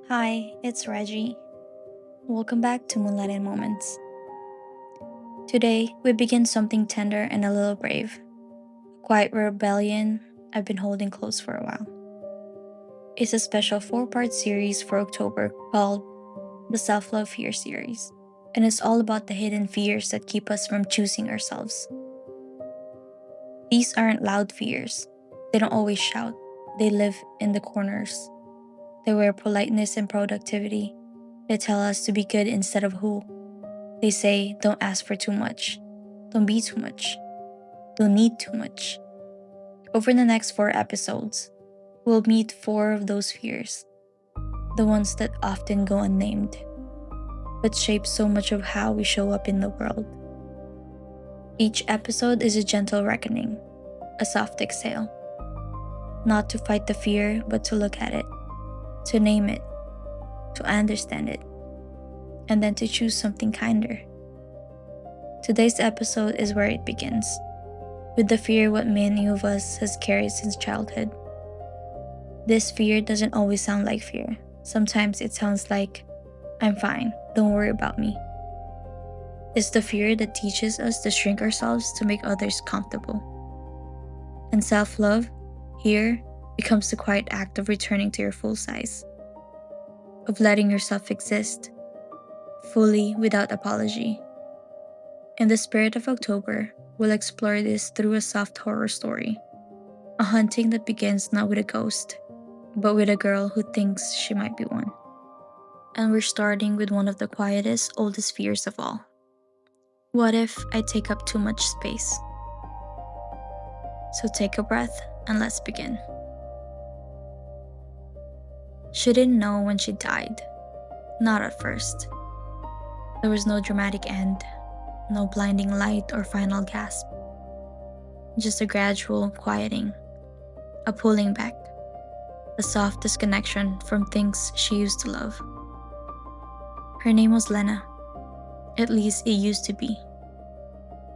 Hi, it's Reggie. Welcome back to Moonlight and Moments. Today, we begin something tender and a little brave. A quiet rebellion I've been holding close for a while. It's a special four-part series for October called the Self-Love Fear series. And it's all about the hidden fears that keep us from choosing ourselves. These aren't loud fears. They don't always shout. They live in the corners. They wear politeness and productivity. They tell us to be good instead of who. They say, don't ask for too much. Don't be too much. Don't need too much. Over the next 4 episodes, we'll meet 4 of those fears. The ones that often go unnamed, but shape so much of how we show up in the world. Each episode is a gentle reckoning, a soft exhale. Not to fight the fear, but to look at it, to name it, to understand it, and then to choose something kinder. Today's episode is where it begins, with the fear what many of us has carried since childhood. This fear doesn't always sound like fear. Sometimes it sounds like, I'm fine, don't worry about me. It's the fear that teaches us to shrink ourselves to make others comfortable. And self-love, here, becomes the quiet act of returning to your full size, of letting yourself exist, fully without apology. In the spirit of October, we'll explore this through a soft horror story. A haunting that begins not with a ghost, but with a girl who thinks she might be one. And we're starting with one of the quietest, oldest fears of all. What if I take up too much space? So take a breath and let's begin. She didn't know when she died. Not at first. There was no dramatic end, no blinding light or final gasp. Just a gradual quieting, a pulling back, a soft disconnection from things she used to love. Her name was Lena. At least it used to be.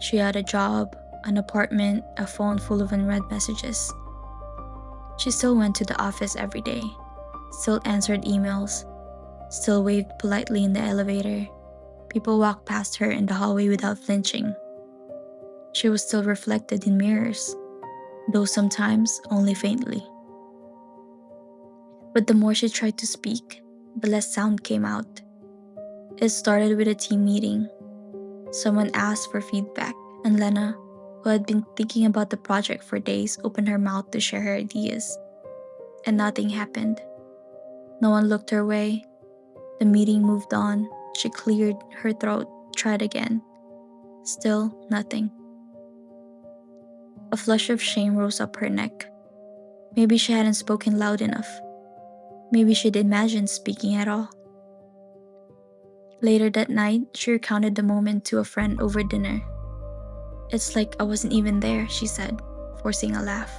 She had a job, an apartment, a phone full of unread messages. She still went to the office every day, still answered emails, still waved politely in the elevator. People walked past her in the hallway without flinching. She was still reflected in mirrors, though sometimes only faintly. But the more she tried to speak, the less sound came out. It started with a team meeting. Someone asked for feedback, and Lena, who had been thinking about the project for days, opened her mouth to share her ideas. And nothing happened. No one looked her way. The meeting moved on. She cleared her throat, tried again. Still nothing. A flush of shame rose up her neck. Maybe she hadn't spoken loud enough. Maybe she'd imagined speaking at all. Later that night, she recounted the moment to a friend over dinner. It's like I wasn't even there, she said, forcing a laugh.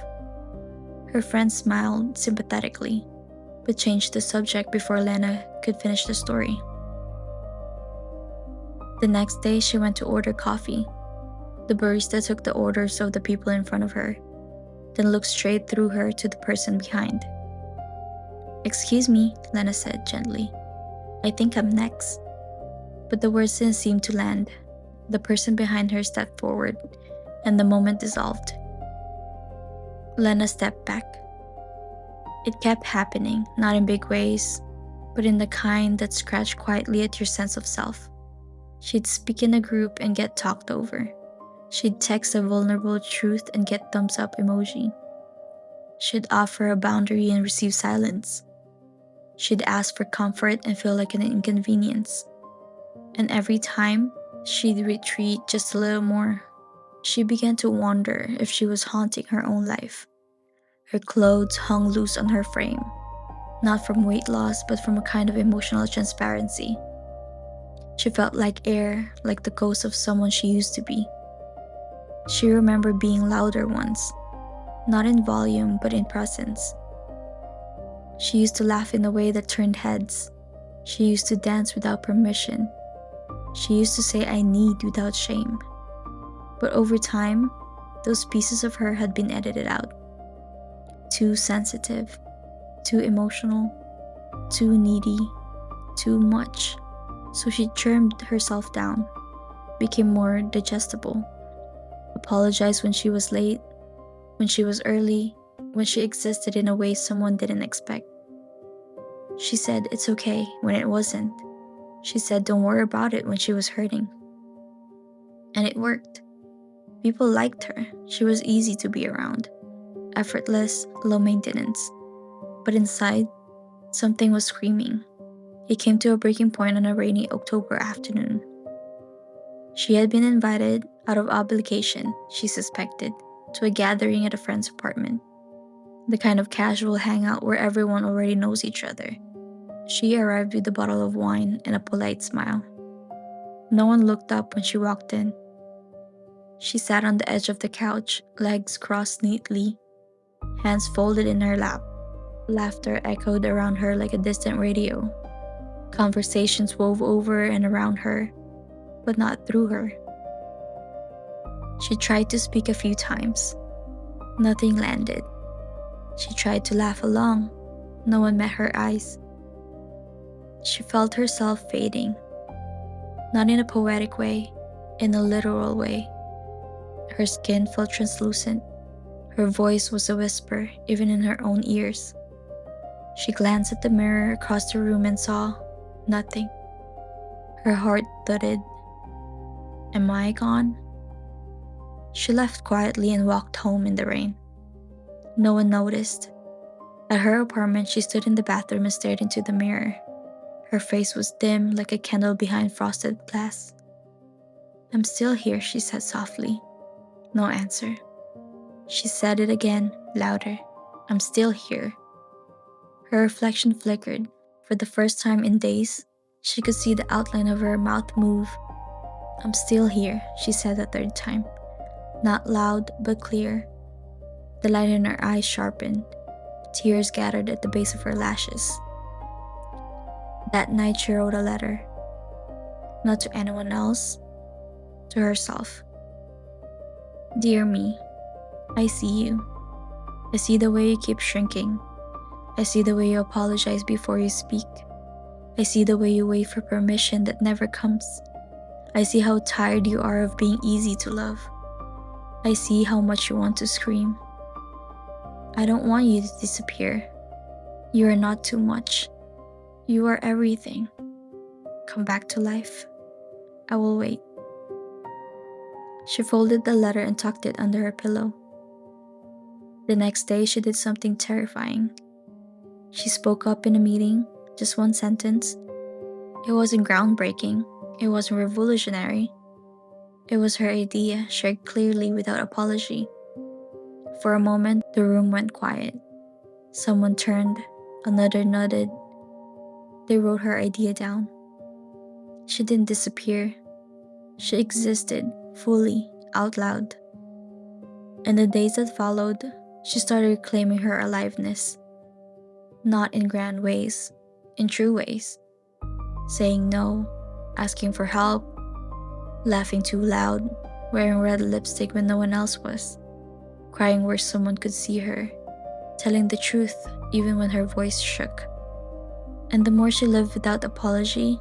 Her friend smiled sympathetically, but changed the subject before Lena could finish the story. The next day, she went to order coffee. The barista took the orders of the people in front of her, then looked straight through her to the person behind. Excuse me, Lena said gently. I think I'm next. But the words didn't seem to land. The person behind her stepped forward, and the moment dissolved. Lena stepped back. It kept happening, not in big ways, but in the kind that scratched quietly at your sense of self. She'd speak in a group and get talked over. She'd text a vulnerable truth and get thumbs up emoji. She'd offer a boundary and receive silence. She'd ask for comfort and feel like an inconvenience. And every time, she'd retreat just a little more. She began to wonder if she was haunting her own life. Her clothes hung loose on her frame, not from weight loss, but from a kind of emotional transparency. She felt like air, like the ghost of someone she used to be. She remembered being louder once, not in volume, but in presence. She used to laugh in a way that turned heads. She used to dance without permission. She used to say I need without shame. But over time, those pieces of her had been edited out. Too sensitive, too emotional, too needy, too much. So she trimmed herself down, became more digestible, apologized when she was late, when she was early, when she existed in a way someone didn't expect. She said it's okay when it wasn't. She said don't worry about it when she was hurting. And it worked. People liked her. She was easy to be around, effortless, low maintenance. But inside, something was screaming. It came to a breaking point on a rainy October afternoon. She had been invited, out of obligation, she suspected, to a gathering at a friend's apartment. The kind of casual hangout where everyone already knows each other. She arrived with a bottle of wine and a polite smile. No one looked up when she walked in. She sat on the edge of the couch, legs crossed neatly, hands folded in her lap. Laughter echoed around her like a distant radio. Conversations wove over and around her, but not through her. She tried to speak a few times. Nothing landed. She tried to laugh along. No one met her eyes. She felt herself fading. Not in a poetic way, in a literal way. Her skin felt translucent. Her voice was a whisper, even in her own ears. She glanced at the mirror across the room and saw nothing. Her heart thudded. Am I gone? She left quietly and walked home in the rain. No one noticed. At her apartment, she stood in the bathroom and stared into the mirror. Her face was dim like a candle behind frosted glass. I'm still here, she said softly. No answer. She said it again, louder. I'm still here. Her reflection flickered. For the first time in days, she could see the outline of her mouth move. I'm still here, she said a third time. Not loud, but clear. The light in her eyes sharpened. Tears gathered at the base of her lashes. That night she wrote a letter. Not to anyone else, to herself. Dear me, I see you. I see the way you keep shrinking. I see the way you apologize before you speak. I see the way you wait for permission that never comes. I see how tired you are of being easy to love. I see how much you want to scream. I don't want you to disappear. You are not too much. You are everything. Come back to life. I will wait. She folded the letter and tucked it under her pillow. The next day, she did something terrifying. She spoke up in a meeting, just one sentence. It wasn't groundbreaking. It wasn't revolutionary. It was her idea, shared clearly without apology. For a moment, the room went quiet. Someone turned, another nodded. They wrote her idea down. She didn't disappear. She existed, fully, out loud. In the days that followed, she started reclaiming her aliveness. Not in grand ways, in true ways. Saying no, asking for help, laughing too loud, wearing red lipstick when no one else was, crying where someone could see her, telling the truth even when her voice shook. And the more she lived without apology,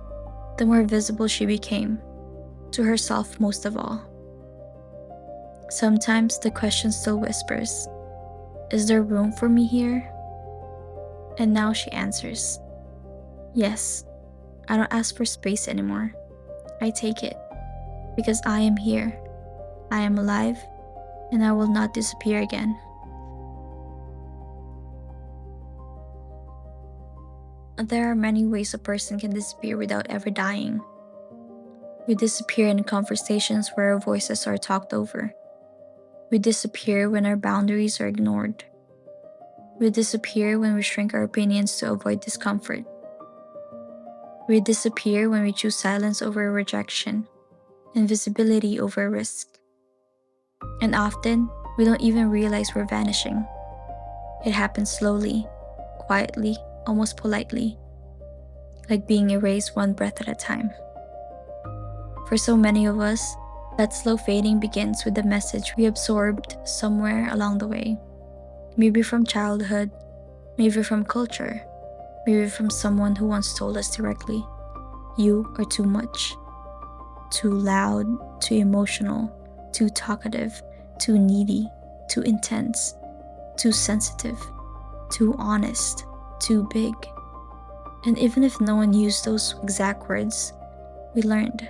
the more visible she became, to herself most of all. Sometimes the question still whispers, is there room for me here? And now she answers, yes. I don't ask for space anymore. I take it, because I am here. I am alive, and I will not disappear again. There are many ways a person can disappear without ever dying. We disappear in conversations where our voices are talked over. We disappear when our boundaries are ignored. We disappear when we shrink our opinions to avoid discomfort. We disappear when we choose silence over rejection, invisibility over risk. And often, we don't even realize we're vanishing. It happens slowly, quietly, almost politely, like being erased one breath at a time. For so many of us, that slow fading begins with the message we absorbed somewhere along the way. Maybe from childhood, maybe from culture, Maybe from someone who once told us directly, "You are too much, too loud, too emotional, too talkative, too needy, too intense, too sensitive, too honest, too big." And even if no one used those exact words, we learned.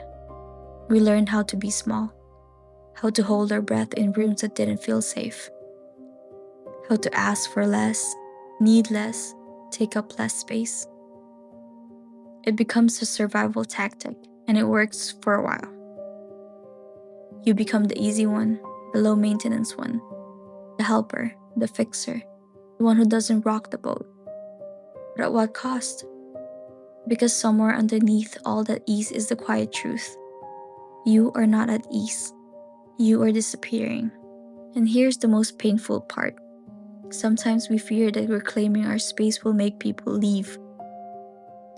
We learned how to be small, how to hold our breath in rooms that didn't feel safe, how to ask for less, need less, take up less space. It becomes a survival tactic, and it works for a while. You become the easy one, the low maintenance one, the helper, the fixer, the one who doesn't rock the boat. But at what cost? Because somewhere underneath all that ease is the quiet truth. You are not at ease. You are disappearing. And here's the most painful part. Sometimes we fear that reclaiming our space will make people leave.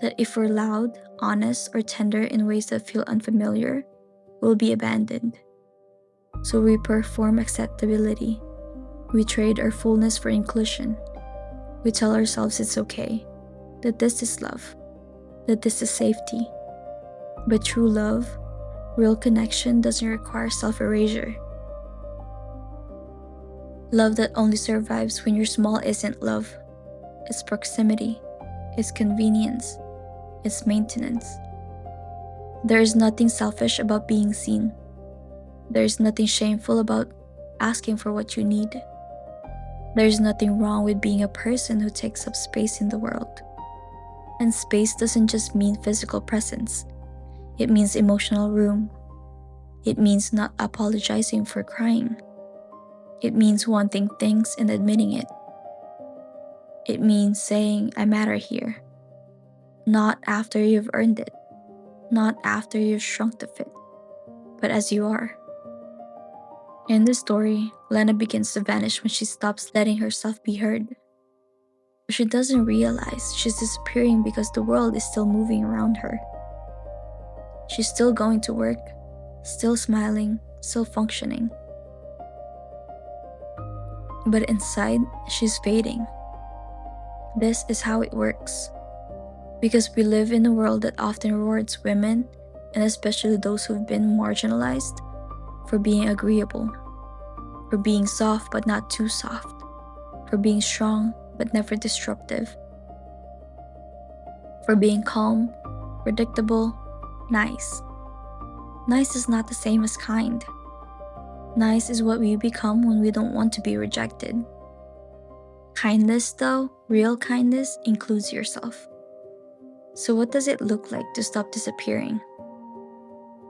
That if we're loud, honest, or tender in ways that feel unfamiliar, we'll be abandoned. So we perform acceptability. We trade our fullness for inclusion. We tell ourselves it's okay, that this is love, that this is safety. But true love, real connection doesn't require self-erasure. Love that only survives when you're small isn't love. It's proximity, it's convenience, it's maintenance. There is nothing selfish about being seen. There is nothing shameful about asking for what you need. There is nothing wrong with being a person who takes up space in the world. And space doesn't just mean physical presence. It means emotional room. It means not apologizing for crying. It means wanting things and admitting it. It means saying, "I matter here." Not after you've earned it. Not after you've shrunk to fit. But as you are. In the story, Lena begins to vanish when she stops letting herself be heard. But she doesn't realize she's disappearing because the world is still moving around her. She's still going to work, still smiling, still functioning. But inside, she's fading. This is how it works. Because we live in a world that often rewards women, and especially those who've been marginalized, for being agreeable, for being soft but not too soft, for being strong but never disruptive, for being calm, predictable, nice. Nice is not the same as kind. Nice is what we become when we don't want to be rejected. Kindness, though, real kindness, includes yourself. So what does it look like to stop disappearing?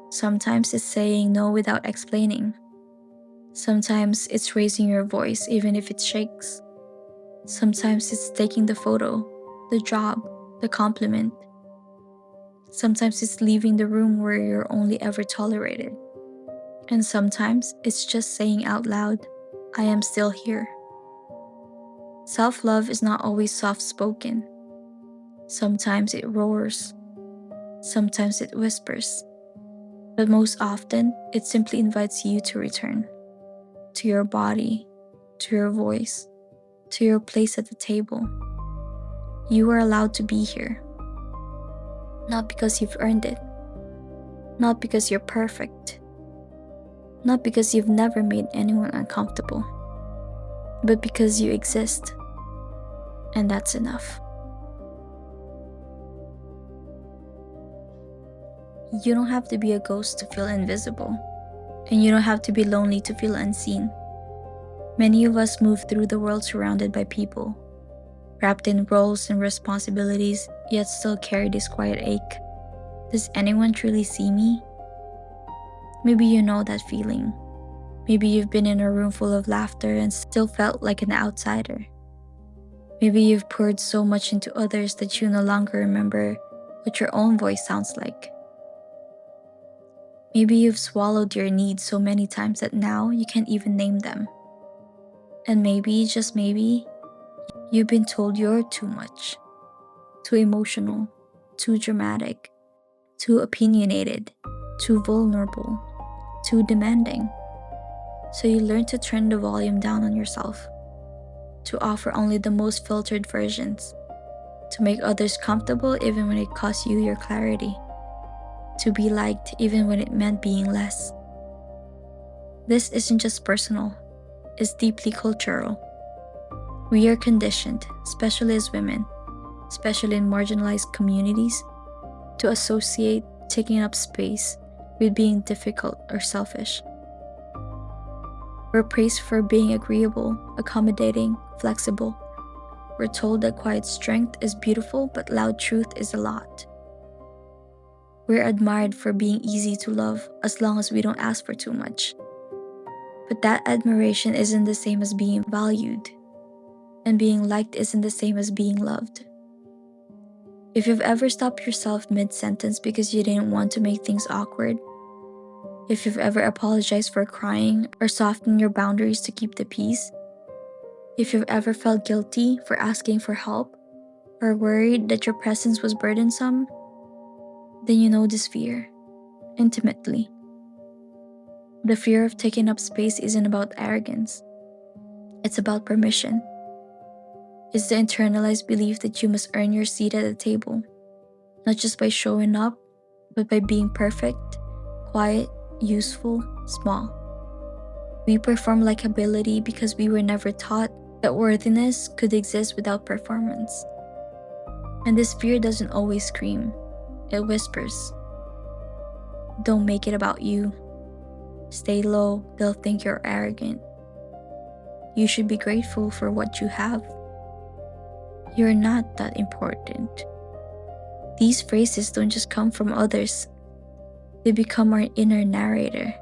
Sometimes it's saying no without explaining. Sometimes it's raising your voice even if it shakes. Sometimes it's taking the photo, the job, the compliment. Sometimes it's leaving the room where you're only ever tolerated. And sometimes it's just saying out loud, "I am still here." Self-love is not always soft-spoken. Sometimes it roars. Sometimes it whispers. But most often, it simply invites you to return. To your body, to your voice, to your place at the table. You are allowed to be here. Not because you've earned it. Not because you're perfect. Not because you've never made anyone uncomfortable. But because you exist. And that's enough. You don't have to be a ghost to feel invisible. And you don't have to be lonely to feel unseen. Many of us move through the world surrounded by people, wrapped in roles and responsibilities, yet still carry this quiet ache. Does anyone truly see me? Maybe you know that feeling. Maybe you've been in a room full of laughter and still felt like an outsider. Maybe you've poured so much into others that you no longer remember what your own voice sounds like. Maybe you've swallowed your needs so many times that now you can't even name them. And maybe, just maybe, you've been told you're too much, too emotional, too dramatic, too opinionated, too vulnerable, too demanding. So you learn to turn the volume down on yourself, to offer only the most filtered versions, to make others comfortable even when it cost you your clarity, to be liked even when it meant being less. This isn't just personal, it's deeply cultural. We are conditioned, especially as women, especially in marginalized communities, to associate taking up space with being difficult or selfish. We're praised for being agreeable, accommodating, flexible. We're told that quiet strength is beautiful, but loud truth is a lot. We're admired for being easy to love as long as we don't ask for too much. But that admiration isn't the same as being valued, and being liked isn't the same as being loved. If you've ever stopped yourself mid-sentence because you didn't want to make things awkward, if you've ever apologized for crying or softened your boundaries to keep the peace, if you've ever felt guilty for asking for help or worried that your presence was burdensome, then you know this fear intimately. The fear of taking up space isn't about arrogance. It's about permission. It's the internalized belief that you must earn your seat at the table, not just by showing up, but by being perfect, quiet, useful, small. We perform likability because we were never taught that worthiness could exist without performance. And this fear doesn't always scream, it whispers. Don't make it about you. Stay low, they'll think you're arrogant. You should be grateful for what you have. You're not that important. These phrases don't just come from others, they become our inner narrator.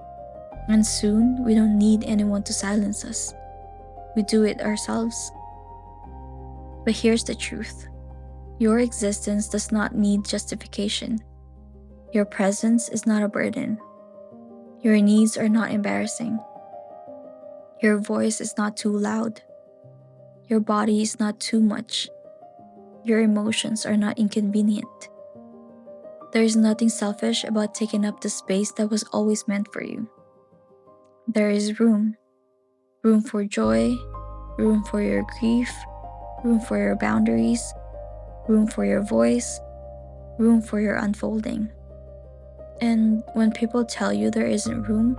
And soon, we don't need anyone to silence us. We do it ourselves. But here's the truth. Your existence does not need justification. Your presence is not a burden. Your needs are not embarrassing. Your voice is not too loud. Your body is not too much. Your emotions are not inconvenient. There is nothing selfish about taking up the space that was always meant for you. There is room. Room for joy, room for your grief, room for your boundaries, room for your voice, room for your unfolding. And when people tell you there isn't room,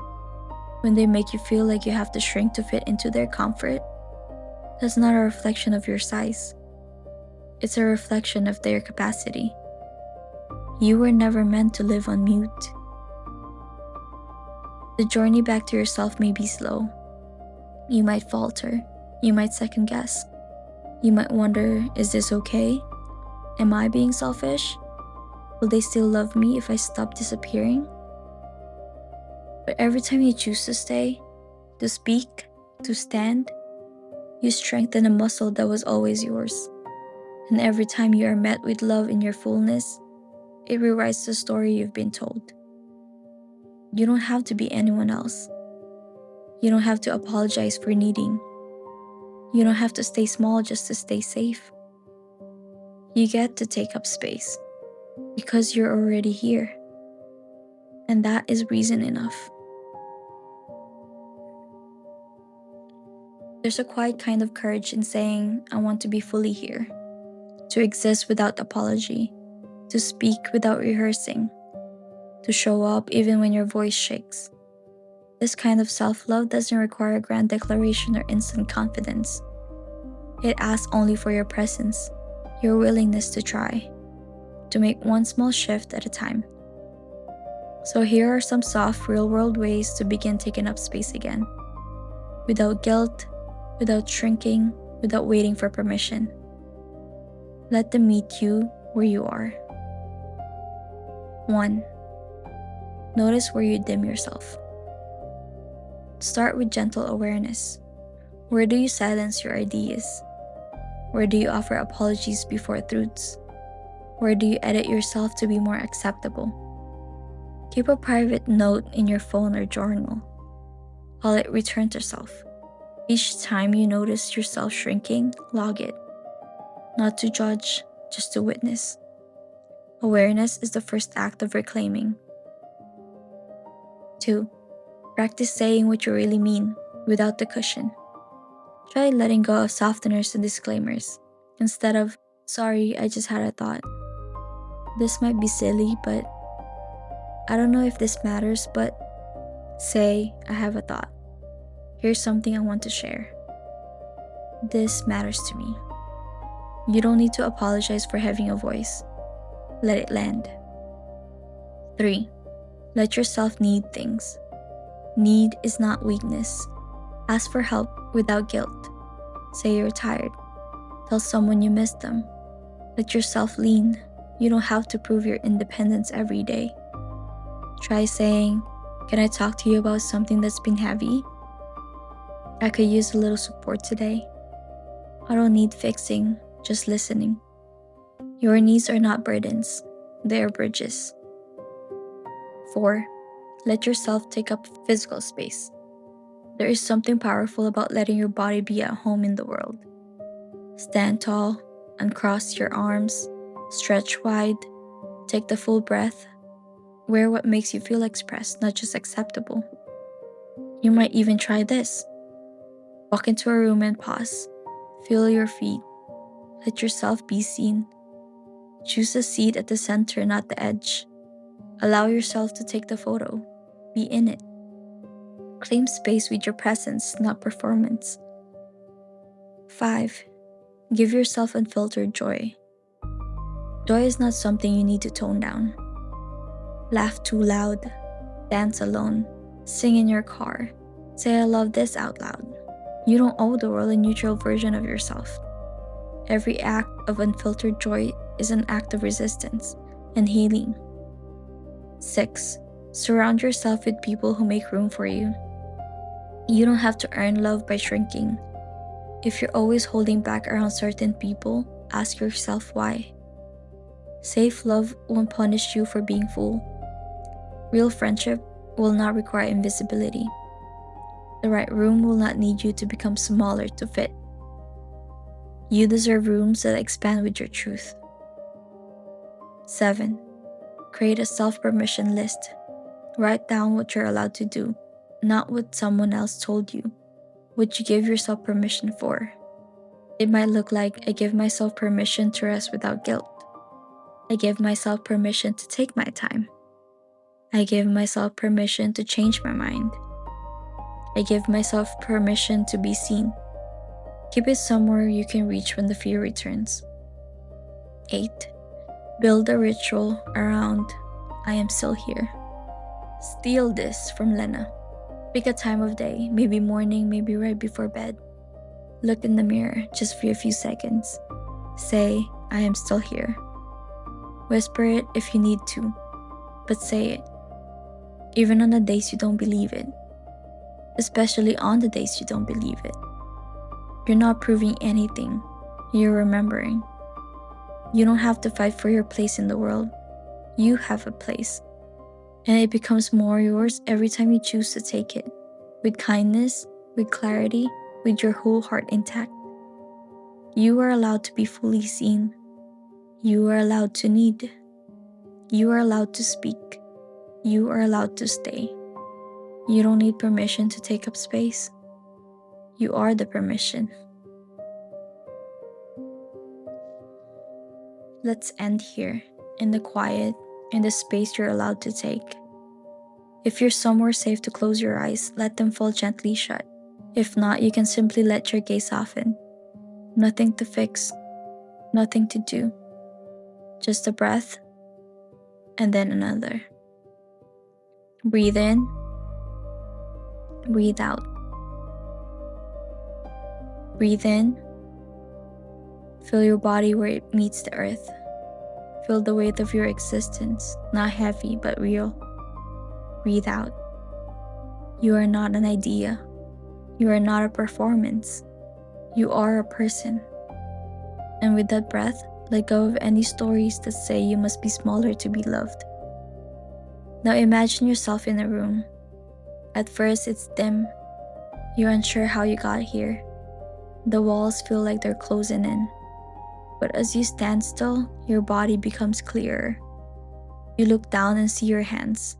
when they make you feel like you have to shrink to fit into their comfort, that's not a reflection of your size. It's a reflection of their capacity. You were never meant to live on mute. The journey back to yourself may be slow. You might falter. You might second guess. You might wonder, is this okay? Am I being selfish? Will they still love me if I stop disappearing? But every time you choose to stay, to speak, to stand, you strengthen a muscle that was always yours. And every time you are met with love in your fullness, it rewrites the story you've been told. You don't have to be anyone else. You don't have to apologize for needing. You don't have to stay small just to stay safe. You get to take up space because you're already here. And that is reason enough. There's a quiet kind of courage in saying, I want to be fully here, to exist without apology, to speak without rehearsing, to show up even when your voice shakes. This kind of self-love doesn't require a grand declaration or instant confidence. It asks only for your presence, your willingness to try, to make one small shift at a time. So here are some soft, real-world ways to begin taking up space again. Without guilt, without shrinking, without waiting for permission. Let them meet you where you are. 1. Notice where you dim yourself. Start with gentle awareness. Where do you silence your ideas? Where do you offer apologies before truths? Where do you edit yourself to be more acceptable? Keep a private note in your phone or journal. Call it return to self. Each time you notice yourself shrinking, log it. Not to judge, just to witness. Awareness is the first act of reclaiming. 2. Practice saying what you really mean, without the cushion. Try letting go of softeners and disclaimers. Instead of, Sorry, I just had a thought. This might be silly, but I don't know if this matters, but say I have a thought. Here's something I want to share. This matters to me. You don't need to apologize for having a voice. Let it land. 3. Let yourself need things. Need is not weakness. Ask for help without guilt. Say you're tired. Tell someone you miss them. Let yourself lean. You don't have to prove your independence every day. Try saying, "Can I talk to you about something that's been heavy? I could use a little support today. I don't need fixing, just listening." Your needs are not burdens, they are bridges. 4. Let yourself take up physical space. There is something powerful about letting your body be at home in the world. Stand tall, uncross your arms, stretch wide, take the full breath. Wear what makes you feel expressed, not just acceptable. You might even try this. Walk into a room and pause. Feel your feet. Let yourself be seen. Choose a seat at the center, not the edge. Allow yourself to take the photo. Be in it. Claim space with your presence, not performance. 5. Give yourself unfiltered joy. Joy is not something you need to tone down. Laugh too loud. Dance alone. Sing in your car. Say "I love this" out loud. You don't owe the world a neutral version of yourself. Every act of unfiltered joy is an act of resistance and healing. 6. Surround yourself with people who make room for you. You don't have to earn love by shrinking. If you're always holding back around certain people, ask yourself why. Safe love won't punish you for being full. Real friendship will not require invisibility. The right room will not need you to become smaller to fit. You deserve rooms that expand with your truth. 7. Create a self-permission list. Write down what you're allowed to do, not what someone else told you, what you give yourself permission for. It might look like, I give myself permission to rest without guilt. I give myself permission to take my time. I give myself permission to change my mind. I give myself permission to be seen. Keep it somewhere you can reach when the fear returns. 8. Build a ritual around "I am still here." Steal this from Lena. Pick a time of day, maybe morning, maybe right before bed. Look in the mirror just for a few seconds. Say, "I am still here." Whisper it if you need to, but say it. Even on the days you don't believe it. Especially on the days you don't believe it. You're not proving anything. You're remembering. You don't have to fight for your place in the world. You have a place. And it becomes more yours every time you choose to take it. With kindness, with clarity, with your whole heart intact. You are allowed to be fully seen. You are allowed to need. You are allowed to speak. You are allowed to stay. You don't need permission to take up space. You are the permission. Let's end here, in the quiet, in the space you're allowed to take. If you're somewhere safe to close your eyes, let them fall gently shut. If not, you can simply let your gaze soften. Nothing to fix, nothing to do. Just a breath, and then another. Breathe in, breathe out. Breathe in. Feel your body where it meets the earth. Feel the weight of your existence, not heavy but real. Breathe out. You are not an idea. You are not a performance. You are a person. And with that breath, let go of any stories that say you must be smaller to be loved. Now imagine yourself in a room. At first it's dim. You're unsure how you got here. The walls feel like they're closing in. But as you stand still, your body becomes clearer. You look down and see your hands.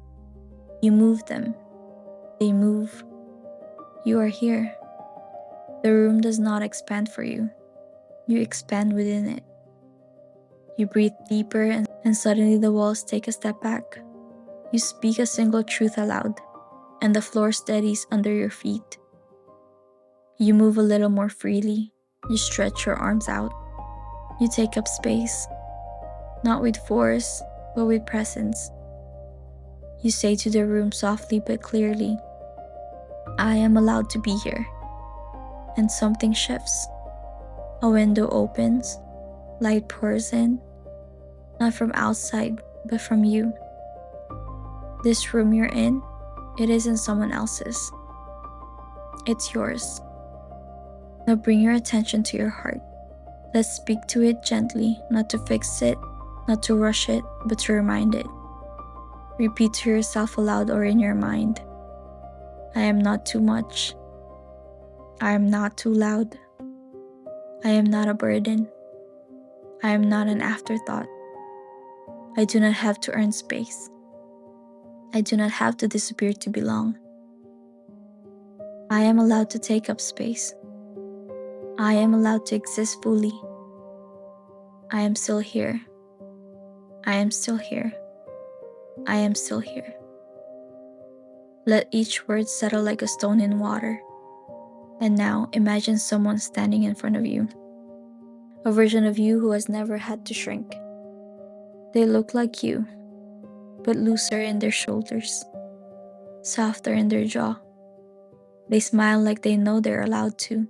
You move them. They move. You are here. The room does not expand for you. You expand within it. You breathe deeper, and suddenly the walls take a step back. You speak a single truth aloud, and the floor steadies under your feet. You move a little more freely. You stretch your arms out. You take up space, not with force, but with presence. You say to the room softly but clearly, I am allowed to be here. And something shifts. A window opens, light pours in, not from outside, but from you. This room you're in, it isn't someone else's. It's yours. Now bring your attention to your heart. Let's speak to it gently, not to fix it, not to rush it, but to remind it. Repeat to yourself aloud or in your mind. I am not too much. I am not too loud. I am not a burden. I am not an afterthought. I do not have to earn space. I do not have to disappear to belong. I am allowed to take up space. I am allowed to exist fully. I am still here. I am still here. I am still here. Let each word settle like a stone in water. And now imagine someone standing in front of you. A version of you who has never had to shrink. They look like you, but looser in their shoulders, softer in their jaw. They smile like they know they're allowed to.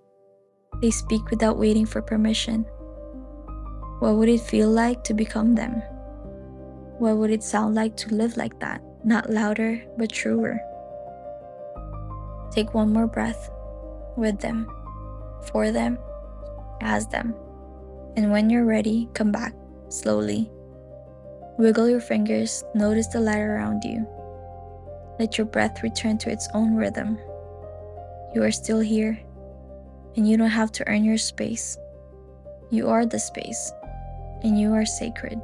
They speak without waiting for permission. What would it feel like to become them? What would it sound like to live like that? Not louder, but truer. Take one more breath with them, for them, as them. And when you're ready, come back, slowly. Wiggle your fingers, notice the light around you. Let your breath return to its own rhythm. You are still here, and you don't have to earn your space. You are the space, and you are sacred.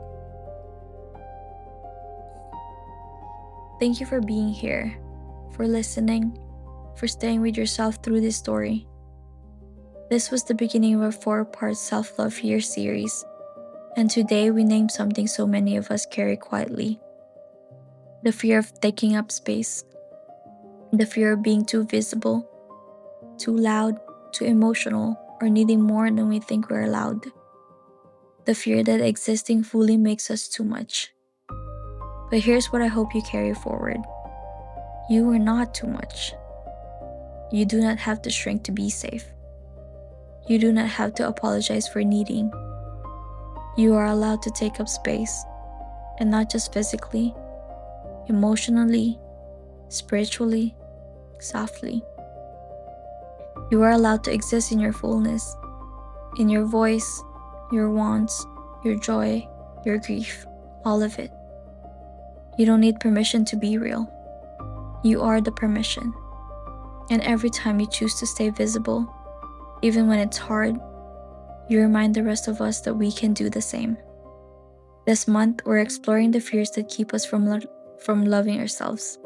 Thank you for being here, for listening, for staying with yourself through this story. This was the beginning of a 4-part self-love year series, and today we named something so many of us carry quietly. The fear of taking up space, the fear of being too visible, too loud, too emotional, or needing more than we think we're allowed. The fear that existing fully makes us too much. But here's what I hope you carry forward. You are not too much. You do not have to shrink to be safe. You do not have to apologize for needing. You are allowed to take up space, and not just physically, emotionally, spiritually, softly. You are allowed to exist in your fullness, in your voice, your wants, your joy, your grief, all of it. You don't need permission to be real. You are the permission. And every time you choose to stay visible, even when it's hard, you remind the rest of us that we can do the same. This month, we're exploring the fears that keep us from loving ourselves,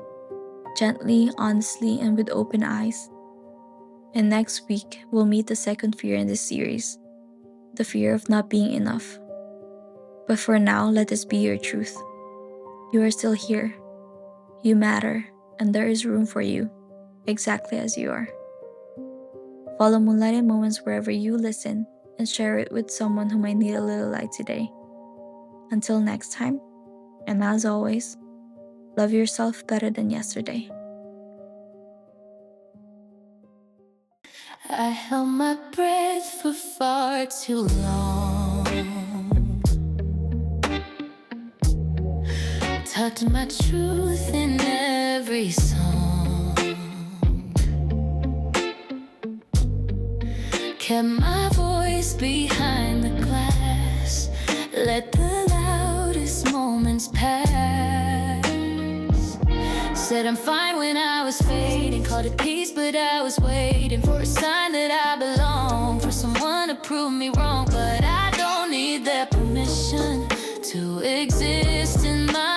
gently, honestly, and with open eyes. And next week, we'll meet the second fear in this series, the fear of not being enough. But for now, let this be your truth. You are still here. You matter, and there is room for you, exactly as you are. Follow Moonlight in Moments wherever you listen, and share it with someone who might need a little light today. Until next time, and as always, love yourself better than yesterday. I held my breath for far too long. Tucked my truth in every song. Kept my voice behind the glass. Let the loudest moments pass. Said I'm fine when I was fading. Called it peace, but I was waiting for a sign that I belong, for someone to prove me wrong. But I don't need their permission to exist in my